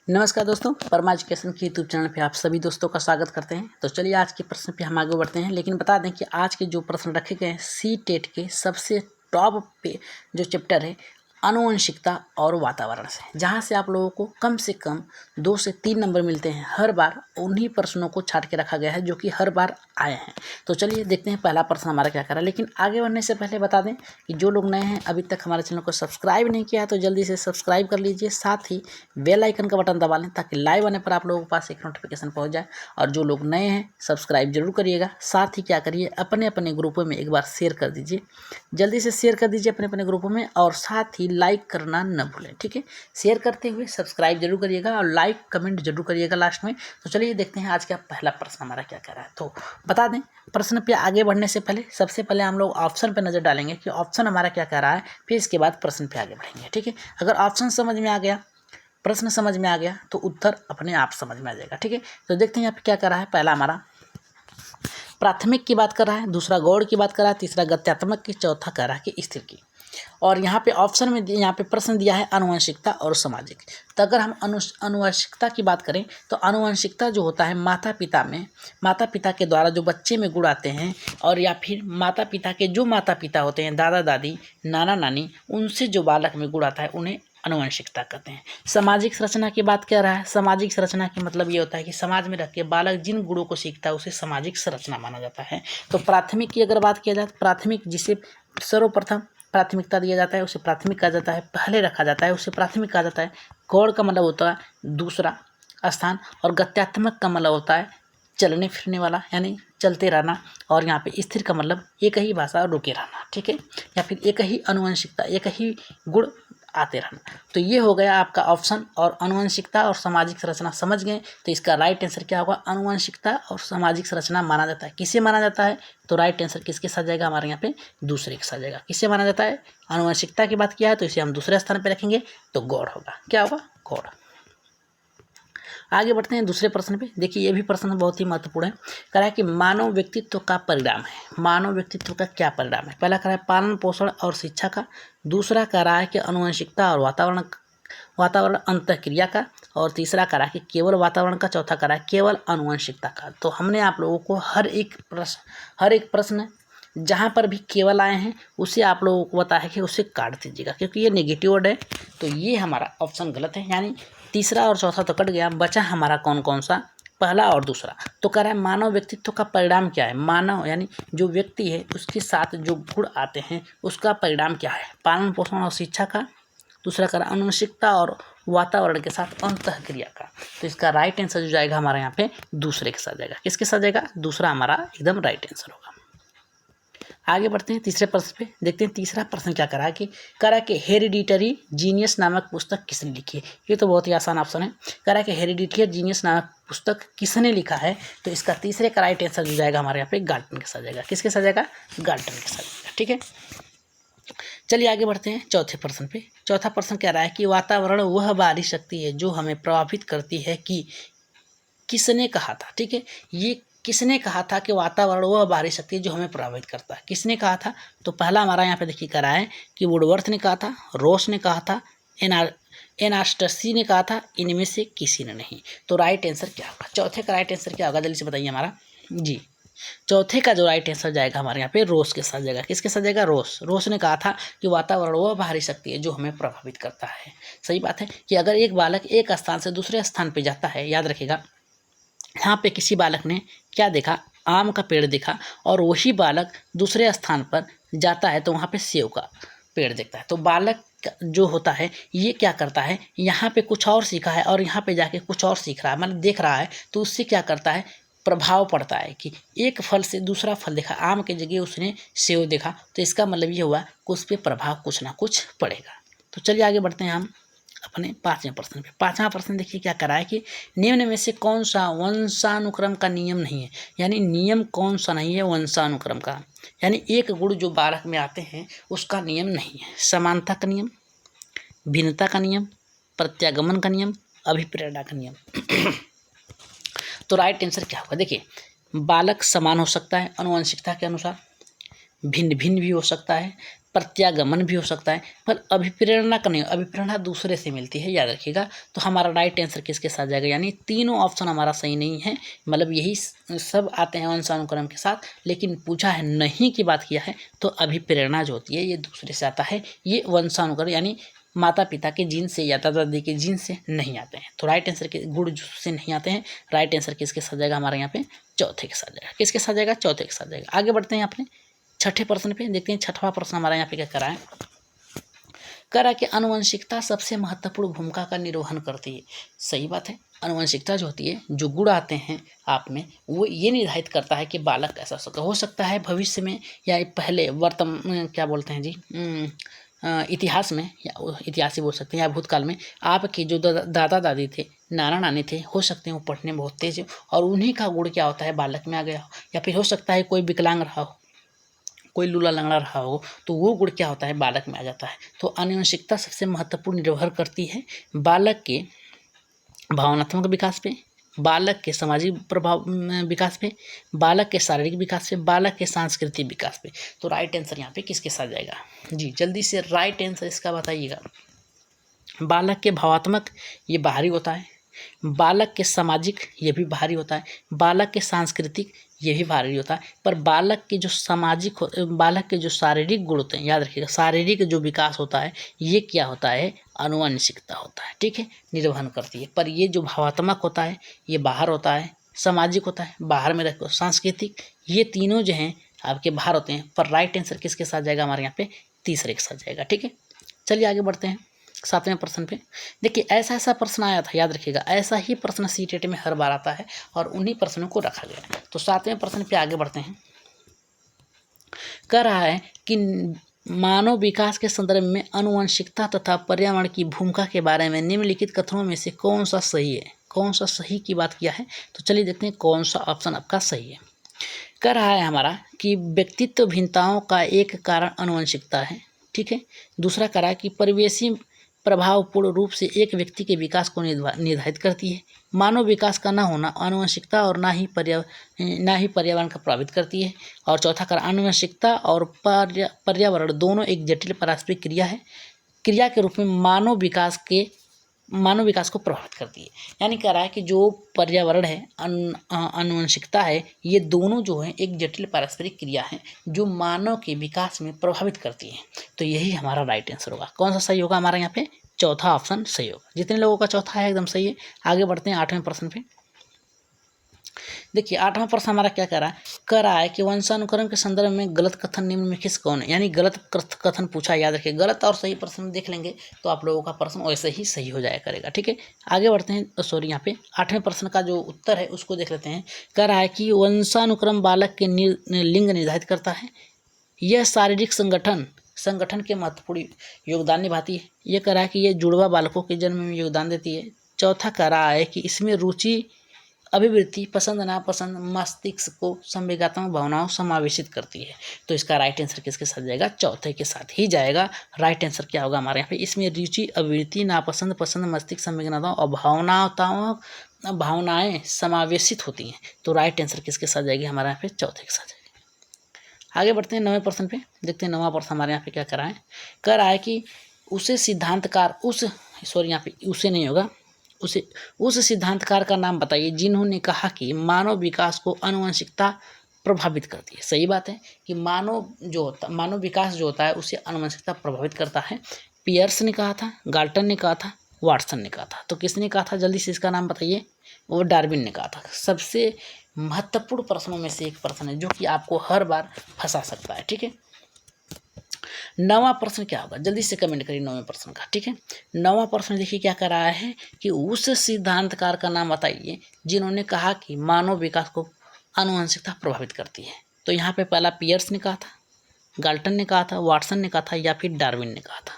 नमस्कार दोस्तों, परमा एजुकेशन के यूट्यूब चैनल पे आप सभी दोस्तों का स्वागत करते हैं। तो चलिए आज के प्रश्न पे हम आगे बढ़ते हैं, लेकिन बता दें कि आज के जो प्रश्न रखे गए हैं सी टेट के सबसे टॉप पे जो चैप्टर है आनुवंशिकता और वातावरण से, जहां से आप लोगों को कम से कम 2 से 3 नंबर मिलते हैं। हर बार उन्हीं प्रश्नों को छाट के रखा गया है जो कि हर बार आए हैं। तो चलिए देखते हैं पहला प्रश्न हमारा क्या करा। लेकिन आगे बढ़ने से पहले बता दें कि जो लोग नए हैं, अभी तक हमारे चैनल को सब्सक्राइब नहीं किया है, तो जल्दी से सब्सक्राइब कर लीजिए। साथ ही बेल आइकन का बटन दबा लें ताकि लाइव आने पर आप लोगों के पास एक नोटिफिकेशन पहुंच जाए। और जो लोग नए हैं सब्सक्राइब जरूर करिएगा। साथ ही क्या करिए, अपने अपने ग्रुपों में एक बार शेयर कर दीजिए, जल्दी से शेयर कर दीजिए अपने अपने ग्रुपों में। और साथ ही लाइक करना न भूलें, ठीक है। शेयर करते हुए सब्सक्राइब जरूर करिएगा और लाइक कमेंट जरूर करिएगा लास्ट में। तो चलिए देखते हैं आज का पहला प्रश्न हमारा क्या कह रहा है। तो बता दें, प्रश्न पे आगे बढ़ने से पहले सबसे पहले हम लोग ऑप्शन पे नज़र डालेंगे कि ऑप्शन हमारा क्या कह रहा है, फिर इसके बाद प्रश्न पे आगे बढ़ेंगे, ठीक है। अगर ऑप्शन समझ में आ गया, प्रश्न समझ में आ गया, तो उत्तर अपने आप समझ में आ जाएगा, ठीक है। तो देखते हैं यहाँ पे क्या कर रहा है। पहला हमारा प्राथमिक की बात कर रहा है, दूसरा गौड़ की बात कर रहा है, तीसरा गत्यात्मक की, चौथा कर रहा है कि स्थिर की। और यहाँ पे ऑप्शन में यहाँ पे प्रश्न दिया है आनुवंशिकता और सामाजिक। तो अगर हम आनुवंशिकता की बात करें तो आनुवंशिकता जो होता है माता पिता के द्वारा जो बच्चे में गुण आते हैं, और या फिर माता पिता के जो माता पिता होते हैं, दादा दादी नाना नानी, उनसे जो बालक में गुण आता है उन्हें आनुवंशिकता कहते हैं। सामाजिक संरचना की बात कर रहा है। सामाजिक संरचना की मतलब ये होता है कि समाज में रह के बालक जिन गुणों को सीखता है उसे सामाजिक संरचना माना जाता है। तो प्राथमिक की अगर बात किया जाए, प्राथमिक जिसे सर्वप्रथम प्राथमिकता दिया जाता है उसे प्राथमिक कहा जाता है, पहले रखा जाता है उसे प्राथमिक कहा जाता है। गौड़ का मतलब होता है दूसरा स्थान, और गत्यात्मक का मतलब होता है चलने फिरने वाला, यानी चलते रहना। और यहाँ पे स्थिर का मतलब एक ही भाषा रुके रहना, ठीक है, या फिर एक ही आनुवंशिकता, एक ही गुण आते रहना। तो ये हो गया आपका ऑप्शन। और आनुवंशिकता और सामाजिक संरचना समझ गए, तो इसका राइट आंसर क्या होगा, आनुवंशिकता और सामाजिक संरचना माना जाता है। किसे माना जाता है, तो राइट आंसर किसके साथ जाएगा, हमारे यहाँ पे दूसरे के साथ जाएगा। किसे माना जाता है, आनुवंशिकता की बात किया है तो इसे हम दूसरे स्थान पर रखेंगे, तो गौड़ होगा। क्या होगा, गौड़। आगे बढ़ते हैं दूसरे प्रश्न पे। देखिए ये भी प्रश्न बहुत ही महत्वपूर्ण है। कह रहा है कि मानव व्यक्तित्व का परिणाम है। मानव व्यक्तित्व का क्या परिणाम है। पहला कह रहा है पालन पोषण और शिक्षा का, दूसरा कह रहा है कि आनुवंशिकता और वातावरण अंतःक्रिया का, और तीसरा कह रहा है कि केवल वातावरण का, चौथा कह रहा है केवल आनुवंशिकता का। तो हमने आप लोगों को हर एक प्रश्न जहाँ पर भी केवल आए हैं उसे आप लोगों को बताया है कि उसे काट दीजिएगा, क्योंकि ये नेगेटिव वर्ड है। तो ये हमारा ऑप्शन गलत है, यानी तीसरा और चौथा तो कट गया, बचा हमारा कौन कौन सा, पहला और दूसरा। तो कह रहा है मानव व्यक्तित्व का परिणाम क्या है। मानव यानी जो व्यक्ति है उसके साथ जो गुण आते हैं उसका परिणाम क्या है, पालन पोषण और शिक्षा का, दूसरा कह रहा है आनुवंशिकता और वातावरण के साथ अंतःक्रिया का। तो इसका राइट आंसर जो जाएगा हमारे यहाँ पे दूसरे के साथ जाएगा। किसके साथ जाएगा, दूसरा हमारा एकदम राइट आंसर होगा। आगे बढ़ते हैं तीसरे प्रश्न पे। देखते हैं तीसरा प्रश्न क्या करा है कि हेरिडिटरी जीनियस नामक पुस्तक किसने लिखी है। ये तो बहुत ही आसान ऑप्शन है। करा कि हेरिडिटरी जीनियस नामक पुस्तक किसने लिखा है, तो इसका तीसरे का राइट आंसर जो जाएगा हमारे यहाँ पे गाल्टन के साथ जाएगा। किसके साथ जाएगा, गाल्टन के साथ जाएगा, ठीक है। चलिए आगे बढ़ते हैं चौथे प्रश्न पे। चौथा प्रश्न कह रहा है कि वातावरण वह बाहरी शक्ति है जो हमें प्रभावित करती है कि किसने कहा था, ठीक है। ये किसने कहा था कि वातावरण वह बाहरी शक्ति है जो हमें प्रभावित करता है, किसने कहा था। तो पहला हमारा यहाँ पे देखिए करा है कि वुडवर्थ ने कहा था, रोस ने कहा था, एनास्टसी ने कहा था, इनमें से किसी ने नहीं। तो राइट आंसर क्या होगा, चौथे का राइट आंसर क्या होगा, जल्दी से बताइए हमारा जी। चौथे का जो राइट आंसर जाएगा हमारे यहाँ पे रोस के साथ जाएगा। किसके साथ जाएगा, रोस ने कहा था कि वातावरण वह बाहरी शक्ति है जो हमें प्रभावित करता है। सही बात है कि अगर एक बालक एक स्थान से दूसरे स्थान पर जाता है, याद रखिएगा यहाँ पे किसी बालक ने क्या देखा, आम का पेड़ देखा, और वही बालक दूसरे स्थान पर जाता है तो वहाँ पे सेब का पेड़ देखता है। तो बालक जो होता है ये क्या करता है, यहाँ पे कुछ और सीखा है और यहाँ पे जाके कुछ और सीख रहा है, मतलब देख रहा है, तो उससे क्या करता है, प्रभाव पड़ता है कि एक फल से दूसरा फल देखा, आम की जगह उसने सेब देखा, तो इसका मतलब ये हुआ कि उस पर प्रभाव कुछ ना कुछ पड़ेगा। तो चलिए आगे बढ़ते हैं हम अपने पांचवें प्रश्न पे। पांचवा प्रश्न देखिए क्या करा है कि निम्न में से कौन सा वंशानुक्रम का नियम नहीं है, यानी नियम कौन सा नहीं है वंशानुक्रम का, यानी एक गुण जो बालक में आते हैं उसका नियम नहीं है। समानता का नियम, भिन्नता का नियम, प्रत्यागमन का नियम, अभिप्रेरणा का नियम। तो राइट आंसर क्या होगा, देखिए बालक समान हो सकता है अनुवांशिकता के अनुसार, भिन्न भिन्न भी हो सकता है, प्रत्यागमन भी हो सकता है, पर अभिप्रेरणा का नहीं, अभिप्रेरणा दूसरे से मिलती है, याद रखिएगा। तो हमारा राइट आंसर किसके साथ जाएगा, यानी तीनों ऑप्शन हमारा सही नहीं है, मतलब यही सब आते हैं वंशानुक्रम के साथ, लेकिन पूछा है नहीं की बात किया है तो अभिप्रेरणा जो होती है ये दूसरे से आता है, ये वंशानुक्रम यानी माता पिता के जीन से या दादा दादी के जीन से नहीं आते हैं। तो राइट आंसर के गुण से नहीं आते हैं, राइट आंसर किसके साथ जाएगा हमारे यहाँ पे, चौथे के साथ जाएगा। किसके साथ जाएगा, चौथे के साथ जाएगा। आगे बढ़ते हैं अपने छठे प्रश्न पे, देखते हैं छठवां प्रश्न हमारा यहाँ पे क्या करा है। करा कि आनुवंशिकता सबसे महत्वपूर्ण भूमिका का निर्वहन करती है। सही बात है, आनुवंशिकता जो होती है, जो गुण आते हैं आप में, वो ये निर्धारित करता है कि बालक कैसा हो सकता है भविष्य में या पहले वर्तमान क्या बोलते हैं जी, इतिहास में, या इतिहास ही बोल सकते हैं, या भूतकाल में आपके जो दादा दादी थे, नाना नानी थे, हो सकते हैं वो पढ़ने में बहुत तेज हो और उन्हीं का गुण क्या होता है बालक में आ गया हो, या फिर हो सकता है कोई विकलांग रहा हो, कोई लूला लंगड़ा रहा हो, तो वो गुण क्या होता है बालक में आ जाता है। तो आनुवंशिकता सबसे महत्वपूर्ण निर्भर करती है बालक के भावनात्मक विकास पे, बालक के सामाजिक प्रभाव विकास पे, बालक के शारीरिक विकास पे, बालक के सांस्कृतिक विकास पे। तो राइट आंसर यहाँ पे किसके साथ जाएगा जी, जल्दी से राइट आंसर इसका बताइएगा। बालक के भावात्मक ये बाहरी होता है, बालक के सामाजिक ये भी बाहरी होता है, बालक के सांस्कृतिक ये भी बाहरी होता है, पर बालक के जो सामाजिक बालक के जो शारीरिक गुण होते हैं, याद रखिएगा शारीरिक जो विकास होता है ये क्या होता है, आनुवंशिकता होता है, ठीक है, निर्वहन करती है। पर ये जो भावात्मक होता है ये बाहर होता है, सामाजिक होता है बाहर में रखो, सांस्कृतिक ये तीनों जो हैं आपके बाहर होते हैं। पर राइट आंसर किसके साथ जाएगा हमारे यहाँ पे, तीसरे के साथ जाएगा, ठीक है। चलिए आगे बढ़ते हैं सातवें प्रश्न पे। देखिए ऐसा प्रश्न आया था, याद रखिएगा ऐसा ही प्रश्न सीटेट में हर बार आता है और उन्हीं प्रश्नों को रखा गया है। तो सातवें प्रश्न पे आगे बढ़ते हैं। कह रहा है कि मानव विकास के संदर्भ में आनुवंशिकता तथा पर्यावरण की भूमिका के बारे में निम्नलिखित कथनों में से कौन सा सही है, कौन सा सही की बात किया है। तो चलिए देखते हैं कौन सा ऑप्शन आपका सही है। कह रहा है हमारा कि व्यक्तित्व भिन्नताओं का एक कारण आनुवंशिकता है, ठीक है। दूसरा कह रहा है कि परिवेशी प्रभावपूर्ण रूप से एक व्यक्ति के विकास को निर्धारित करती है। मानव विकास का न होना आनुवंशिकता और ना ही पर्यावरण का प्रभावित करती है। और चौथा कारण आनुवंशिकता और पर्यावरण दोनों एक जटिल पारस्परिक क्रिया के रूप में मानव विकास को प्रभावित करती है। यानी कह रहा है कि जो पर्यावरण है, आनुवंशिकता है, ये दोनों जो है एक जटिल पारस्परिक क्रिया है जो मानव के विकास में प्रभावित करती है। तो यही हमारा राइट आंसर होगा। कौन सा सही होगा हमारा यहाँ पे, चौथा ऑप्शन सही होगा। जितने लोगों का चौथा है एकदम सही है। आगे बढ़ते हैं आठवें प्रश्न पे। देखिए आठवां प्रश्न हमारा क्या कह रहा है कि वंशानुक्रम के संदर्भ में गलत कथन निम्नलिखित कौन है। यानी गलत कथन पूछा, याद रखिए गलत और सही प्रश्न देख लेंगे तो आप लोगों का प्रश्न वैसे ही सही हो जाया करेगा, ठीक है। आगे बढ़ते हैं, सॉरी यहाँ पे आठवें प्रश्न का जो उत्तर है उसको देख लेते हैं। कह रहा है कि वंशानुक्रम बालक के लिंग निर्धारित करता है, यह शारीरिक संगठन के महत्वपूर्ण योगदान निभाती है। यह कह रहा है कि यह जुड़वा बालकों के जन्म में योगदान देती है। चौथा कह रहा है कि इसमें रुचि, अभिवृत्ति, पसंद नापसंद, मस्तिष्क को संवेगात्मक भावनाओं समावेशित करती है। तो इसका राइट आंसर किसके साथ जाएगा, चौथे के साथ ही जाएगा। राइट आंसर क्या होगा हमारे यहाँ पे, इसमें रुचि, अभिवृत्ति, नापसंद, पसंद, मस्तिष्क, संवेदनाओं और भावनाएं समावेशित होती हैं। तो राइट आंसर किसके साथ जाएगी हमारे यहाँ पे, चौथे के साथ जाएगी। आगे बढ़ते हैं नौवें प्रश्न पे। देखते हैं नौवां प्रश्न हमारे यहाँ पे क्या कह रहा है कि उस सिद्धांतकार का नाम बताइए जिन्होंने कहा कि मानव विकास को आनुवंशिकता प्रभावित करती है। सही बात है कि मानव विकास जो होता है उसे आनुवंशिकता प्रभावित करता है। पियर्स ने कहा था, गाल्टन ने कहा था, वाटसन ने कहा था। तो किसने कहा था, जल्दी से इसका नाम बताइए। वो डार्विन ने कहा था। सबसे महत्वपूर्ण प्रश्नों में से एक प्रश्न है जो कि आपको हर बार फंसा सकता है, ठीक है। नौवां प्रश्न क्या होगा, जल्दी से कमेंट करिए नौवें प्रश्न का, ठीक है। नौवां प्रश्न देखिए क्या कर रहा है कि उस सिद्धांतकार का नाम बताइए जिन्होंने कहा कि मानव विकास को आनुवंशिकता प्रभावित करती है। तो यहाँ पे पहला पियर्स ने कहा था, गाल्टन ने कहा था, वाटसन ने कहा था या फिर डार्विन ने कहा था।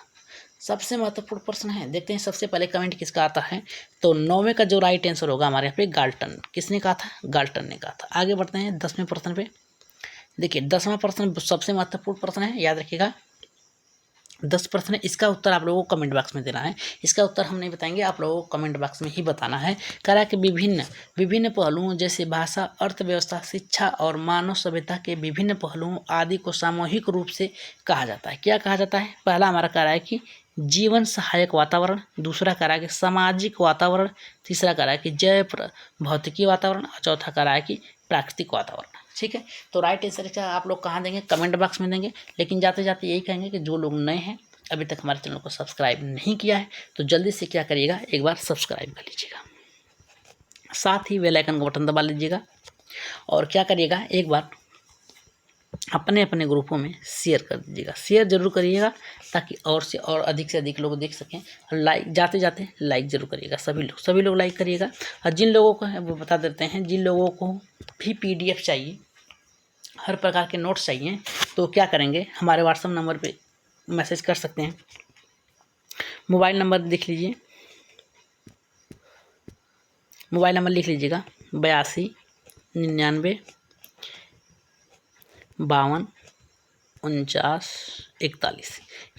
सबसे महत्वपूर्ण प्रश्न है, देखते हैं सबसे पहले कमेंट किसका आता है। तो नौवें का जो राइट आंसर होगा हमारे यहाँ पे गाल्टन। किसने कहा था, गाल्टन ने कहा था। आगे बढ़ते हैं 10वें प्रश्न पे। देखिए 10वां प्रश्न सबसे महत्वपूर्ण प्रश्न है, याद रखिएगा। 10 प्रश्न है, इसका उत्तर आप लोगों को कमेंट बॉक्स में देना है। इसका उत्तर हम नहीं बताएंगे, आप लोगों को कमेंट बॉक्स में ही बताना है। कह रहा है कि विभिन्न पहलुओं जैसे भाषा, अर्थव्यवस्था, शिक्षा और मानव सभ्यता के विभिन्न पहलुओं आदि को सामूहिक रूप से कहा जाता है। क्या कहा जाता है? पहला हमारा कह रहा है कि जीवन सहायक वातावरण, दूसरा कह रहा है कि सामाजिक वातावरण, तीसरा कह रहा है कि जैव भौतिकी वातावरण और चौथा कह रहा है कि प्राकृतिक वातावरण। ठीक है, तो राइट आंसर का आप लोग कहाँ देंगे? कमेंट बॉक्स में देंगे। लेकिन जाते जाते यही कहेंगे कि जो लोग नए हैं, अभी तक हमारे चैनल को सब्सक्राइब नहीं किया है, तो जल्दी से क्या करिएगा, एक बार सब्सक्राइब कर लीजिएगा, साथ ही बेल आइकन का बटन दबा लीजिएगा और क्या करिएगा, एक बार अपने अपने ग्रुपों में शेयर कर दीजिएगा। शेयर जरूर करिएगा ताकि और से और अधिक से अधिक लोग देख सकें। और लाइक जाते जाते लाइक जरूर करिएगा, सभी लोग लाइक करिएगा। और जिन लोगों को वो बता देते हैं, जिन लोगों को भी PDF चाहिए, हर प्रकार के नोट्स चाहिए, तो क्या करेंगे, हमारे व्हाट्सएप नंबर पे मैसेज कर सकते हैं। मोबाइल नंबर लिख लीजिए, मोबाइल नंबर लिख लीजिएगा 82 99 52 49 41।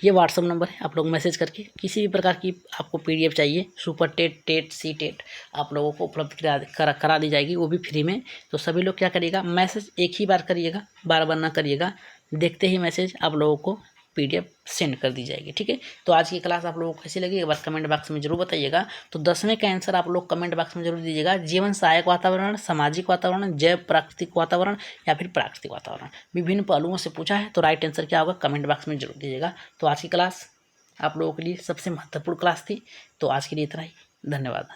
ये व्हाट्सअप नंबर है। आप लोग मैसेज करके किसी भी प्रकार की आपको PDF चाहिए, super TET, TET, C TET, आप लोगों को उपलब्ध करा दी जाएगी, वो भी फ्री में। तो सभी लोग क्या करिएगा, मैसेज एक ही बार करिएगा, बार बार ना करिएगा। देखते ही मैसेज आप लोगों को PDF सेंड कर दी जाएगी। ठीक है, तो आज की क्लास आप लोगों को कैसी लगी, एक बार कमेंट बॉक्स में जरूर बताइएगा। तो 10वें का आंसर आप लोग कमेंट बॉक्स में जरूर दीजिएगा। जीवन सहायक वातावरण, सामाजिक वातावरण, जैव प्राकृतिक वातावरण या फिर प्राकृतिक वातावरण, विभिन्न पहलुओं से पूछा है। तो राइट आंसर क्या होगा, कमेंट बॉक्स में जरूर दीजिएगा। तो आज की क्लास आप लोगों के लिए सबसे महत्वपूर्ण क्लास थी। तो आज के लिए इतना ही, धन्यवाद।